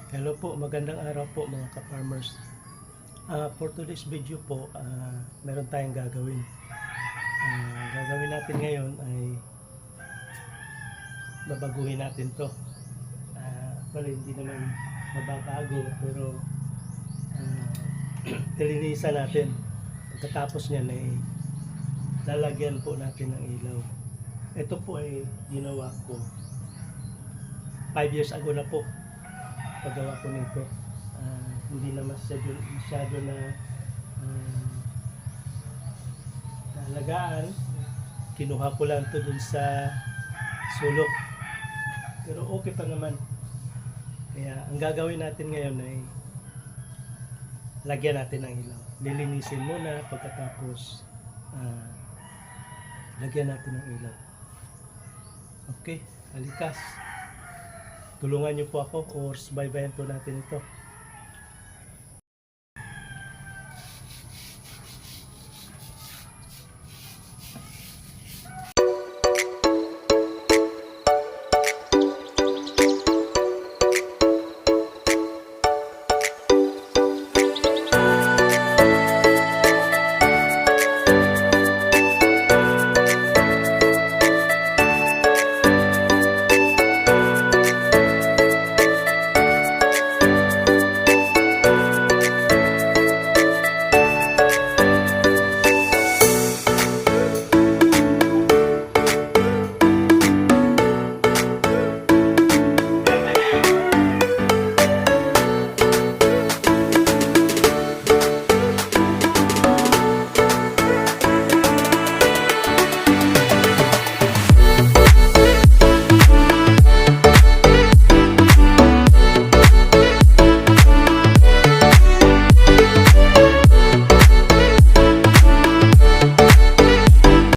Hello po, magandang araw po mga ka-farmers. For today's video po, meron tayong gagawin. Gagawin natin ngayon ay babaguhin natin to. Actually, hindi naman mababago pero nilinisan natin. Pagkatapos niyan ay lalagyan po natin ng ilaw. Ito po ay ginawa ko 5 years ago na po. Paggawa ko nito, hindi na masyado na alagaan. Kinuha ko lang to dun sa sulok, pero okay pa naman. Kaya ang gagawin natin ngayon ay lagyan natin ng ilaw. Lilinisin muna, pagkatapos lagyan natin ng ilaw. Okay, halikas, tulungan niyo po ako or subaybayan po natin ito.